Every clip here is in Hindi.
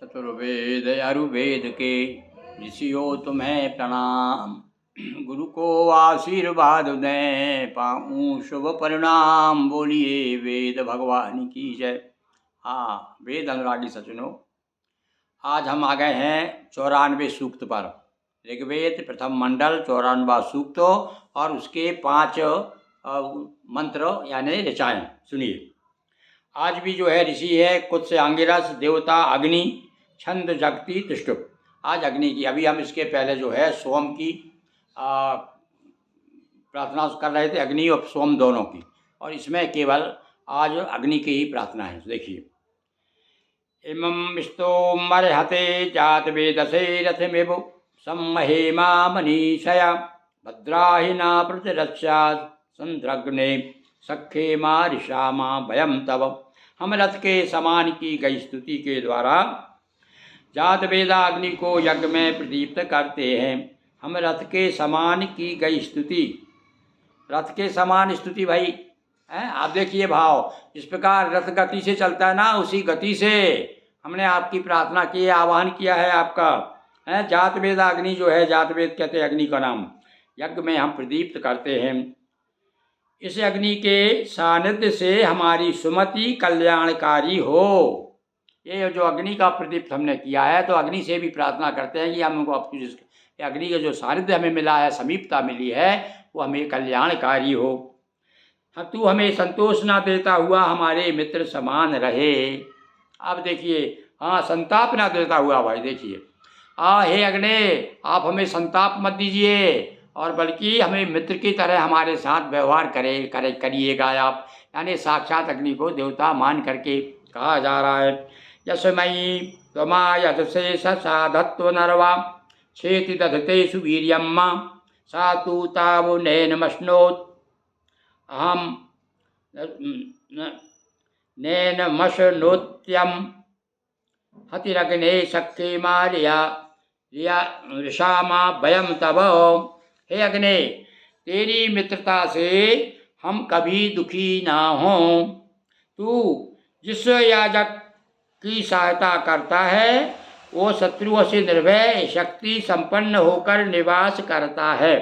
चतुर्वेद अरुवेद के ऋषियों तुम्हें प्रणाम। गुरु को आशीर्वाद दें पाऊँ शुभ परिणाम। बोलिए वेद भगवान की जय। हाँ, वेद अनुरागी सज्जनों, आज हम आ गए हैं 94 सूक्त पर। ऋग्वेद प्रथम मंडल 94वां सूक्त और उसके 5 मंत्र यानी ऋचाएँ। सुनिए, आज भी जो है ऋषि है कुछ से अंगिरस, देवता अग्नि, छंद जगती तिष्ठुप। आज अग्नि की, अभी हम इसके पहले जो है सोम की प्रार्थना कर रहे थे, अग्नि और सोम दोनों की, और इसमें केवल आज अग्नि की ही प्रार्थना है। देखिए, इमं स्तोमर्हते जात वेदसे रथमेव सम्महेमा मनीषया भद्राहिना प्रतिरक्षात् संध्रग्ने सखे मारिषामा भयम तव। हम रथ के समान की गई स्तुति के द्वारा जात वेदा अग्नि को यज्ञ में प्रदीप्त करते हैं। हम रथ के समान की गई स्तुति, रथ के समान स्तुति भाई हैं। आप देखिए भाव, इस प्रकार रथ गति से चलता है ना, उसी गति से हमने आपकी प्रार्थना की है, आह्वान किया है आपका है। जात वेदा अग्नि जो है, जात वेद कहते हैं अग्नि का नाम, यज्ञ में हम प्रदीप्त करते हैं। इस अग्नि के सानिध्य से हमारी सुमति कल्याणकारी हो। ये जो अग्नि का प्रदीप्त हमने किया है, तो अग्नि से भी प्रार्थना करते हैं कि हमको अग्नि का जो सानिध्य हमें मिला है, समीपता मिली है, वो हमें कल्याणकारी हो। हाँ, तू हमें संतोष ना देता हुआ हमारे मित्र समान रहे। अब देखिए, हाँ, संताप ना देता हुआ भाई। देखिए, हे अग्नि, आप हमें संताप मत दीजिए, और बल्कि हमें मित्र की तरह हमारे साथ व्यवहार करिएगा आप। यानी साक्षात अग्नि को देवता मान करके कहा जा रहा है। यशमयी त्वमा यशसे साधत्व नरवा छेति दधते सुवीर्यम्मा सा तू तावो नैनमश्नोत् अहम नैनमश्नोत्यम हतिरग्ने सखे मारिया ऋषामा भयम तव। हे अग्नि, तेरी मित्रता से हम कभी दुखी ना हों। तू जिस याजक की सहायता करता है वो शत्रुओं से निर्भय शक्ति संपन्न होकर निवास करता है।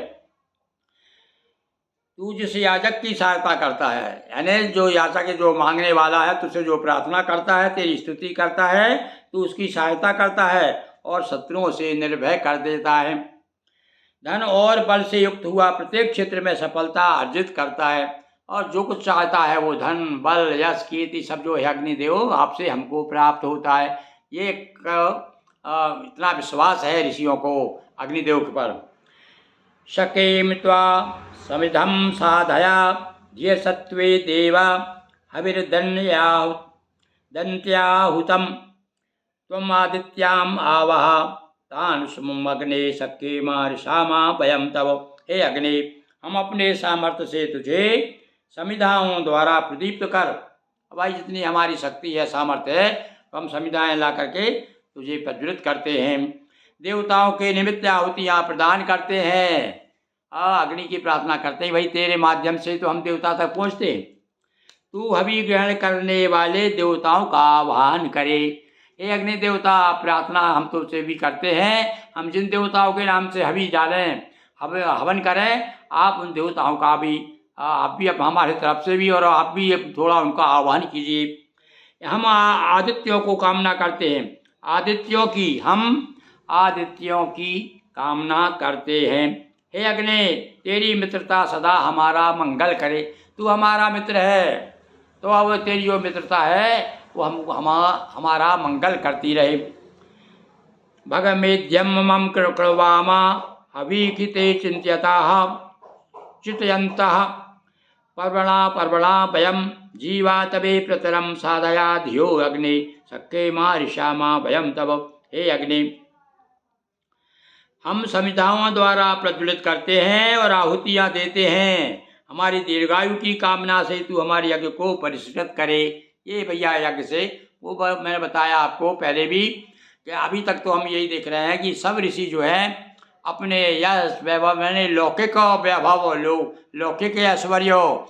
तू जिस याजक की सहायता करता है, यानी जो याचक है, जो मांगने वाला है, तुझसे जो प्रार्थना करता है, तेरी स्तुति करता है, तू उसकी सहायता करता है और शत्रुओं से निर्भय कर देता है। धन और बल से युक्त हुआ प्रत्येक क्षेत्र में सफलता अर्जित करता है, और जो कुछ चाहता है वो धन बल यश कीर्ति सब जो है अग्निदेव आपसे हमको प्राप्त होता है। ये इतना विश्वास है ऋषियों को अग्निदेव के पर। शकेम त्वा समिधम साधया ये सत्वे देवा हविर्दन्त्याहुतम त्वम आदित्याम आवह तान सुमग्ने सखे मारिषामा भयम तव। हे अग्नि, हम अपने सामर्थ्य से तुझे समिधाओं द्वारा प्रदीप्त कर। भाई, जितनी हमारी शक्ति है, सामर्थ्य है, तो हम समिधाएँ ला करके तुझे प्रज्वलित करते हैं। देवताओं के निमित्त आहुतियाँ प्रदान करते हैं। अग्नि की प्रार्थना करते हैं भाई, तेरे माध्यम से तो हम देवता तक पहुँचते हैं। तू हवि ग्रहण करने वाले देवताओं का आह्वान करे। हे अग्नि देवता, प्रार्थना हम तुझसे भी करते हैं। हम जिन देवताओं के नाम से हवि डालें, हवन करें, आप उन देवताओं का भी आप भी हमारे तरफ से भी, और आप भी थोड़ा उनका आह्वान कीजिए। हम आदित्यों को कामना करते हैं, हम आदित्यों की कामना करते हैं। हे अग्नि, तेरी मित्रता सदा हमारा मंगल करे। तू हमारा मित्र है, तो अब तेरी जो मित्रता है वो हमारा मंगल करती रहे। भगमेद्यम मम कृवामा हवीखिते चिंत्यताः चितयन्तः पर्वणा भयम जीवा तवे प्रतरम साधया धियो अग्नि सखे मारिषामा भयम तव। हे अग्नि, हम समिधाओं द्वारा प्रज्वलित करते हैं और आहुतियाँ देते हैं। हमारी दीर्घायु की कामना से तू हमारे यज्ञ को परिष्कृत करे। ये भैया यज्ञ से वो मैंने बताया आपको पहले भी कि अभी तक तो हम यही देख रहे हैं कि सब ऋषि जो हैं अपने यश वैभव, मैंने लौकिक वैभव, लौकिक ऐश्वर्य,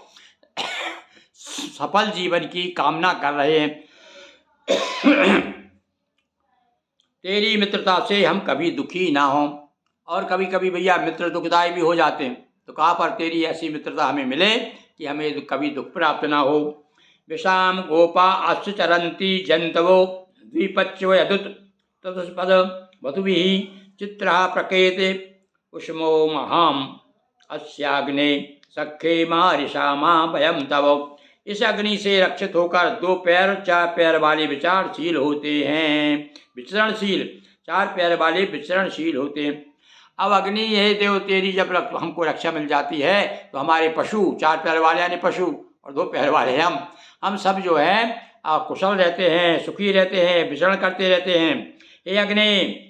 सफल जीवन की कामना कर रहे हैं। तेरी मित्रता से हम कभी दुखी ना हों। और कभी कभी भैया मित्र दुखदायी भी हो जाते हैं, तो कहाँ पर तेरी ऐसी मित्रता हमें मिले कि हमें कभी दुख प्राप्त ना हो। विषाम गोपा आश्चरंती जंतवो द्विपच्यो यदुत ततुष्पद वधुभिः चित्रः प्रकेते उष्मो महाम अस्याग्ने सखे मारिषामा भयम तव। इस अग्नि से रक्षित होकर 2 पैर 4 पैर वाले विचारशील होते हैं, विचरणशील 4 पैर वाले विचरणशील होते हैं। अब अग्नि है देव तेरी जब हमको रक्षा मिल जाती है तो हमारे पशु 4 पैर वाले यानी पशु और 2 पैर वाले हम सब जो है कुशल रहते हैं, सुखी रहते हैं, विचरण करते रहते हैं। हे अग्नि,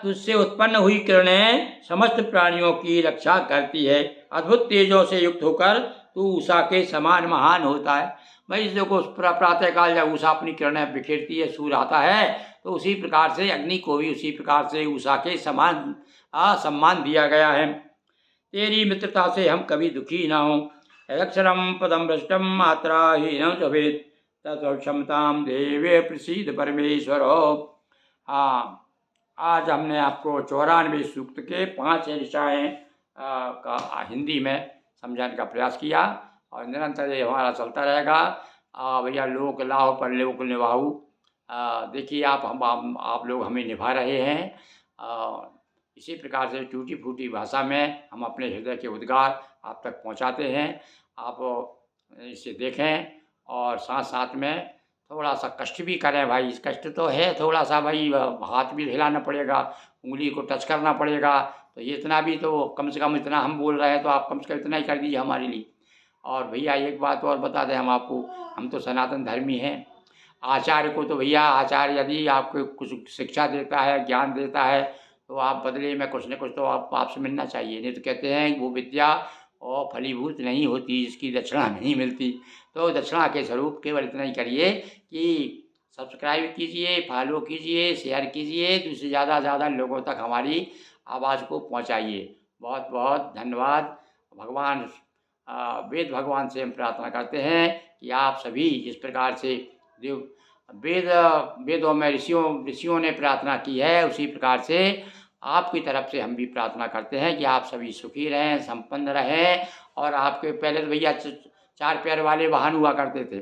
तुझसे उत्पन्न हुई किरणें समस्त प्राणियों की रक्षा करती है। अद्भुत तेजों से युक्त होकर तू उषा के समान महान होता है। भाई देखो प्रातःकाल जब उषा अपनी किरणें बिखेरती है, सूर्य आता है, तो उसी प्रकार से अग्नि को भी उसी प्रकार से उषा के समान सम्मान दिया गया है। तेरी मित्रता से हम कभी दुखी ना हों। यदक्षरम पदम भ्रष्टम मात्रा हीनम च भवेत् तत्क्षमतां देवे प्रसीद परमेश्वर। हाँ, आज हमने आपको 94 सूक्त के 5 ऋचाएँ का हिंदी में समझाने का प्रयास किया और निरंतर ये हमारा चलता रहेगा। भैया लोक लाभ पर लोक निभाऊ। देखिए आप लोग हमें निभा रहे हैं। इसी प्रकार से टूटी फूटी भाषा में हम अपने हृदय के उद्गार आप तक पहुंचाते हैं। आप इसे देखें और साथ साथ में थोड़ा सा कष्ट भी करें भाई। कष्ट तो है थोड़ा सा भाई, हाथ भी हिलाना पड़ेगा, उंगली को टच करना पड़ेगा, तो ये इतना भी तो कम से कम इतना हम बोल रहे हैं तो आप कम से कम इतना ही कर दीजिए हमारे लिए। और भैया एक बात और बता दें हम आपको, हम तो सनातन धर्मी हैं। आचार्य को तो भैया आचार्य यदि आपको कुछ शिक्षा देता है, ज्ञान देता है, तो आप बदले में कुछ न कुछ तो आपसे मिलना चाहिए। नहीं तो कहते हैं वो विद्या और फलीभूत नहीं होती जिसकी दक्षिणा नहीं मिलती। तो दक्षिणा के स्वरूप केवल इतना ही करिए कि सब्सक्राइब कीजिए, फॉलो कीजिए, शेयर कीजिए, दूसरे ज़्यादा लोगों तक हमारी आवाज़ को पहुंचाइए। बहुत बहुत धन्यवाद। भगवान वेद भगवान से हम प्रार्थना करते हैं कि आप सभी जिस प्रकार से देव वेदों में ऋषियों ने प्रार्थना की है, उसी प्रकार से आपकी तरफ से हम भी प्रार्थना करते हैं कि आप सभी सुखी रहें, संपन्न रहें। और आपके पहले तो भैया 4 पैर वाले वाहन हुआ करते थे,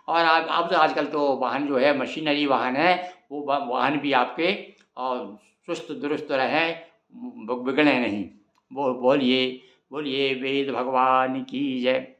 और अब तो आजकल तो वाहन जो है मशीनरी वाहन है, वो वाहन भी आपके और चुस्त दुरुस्त रहें, बिगड़े नहीं। बोलिए वेद भगवान की जय।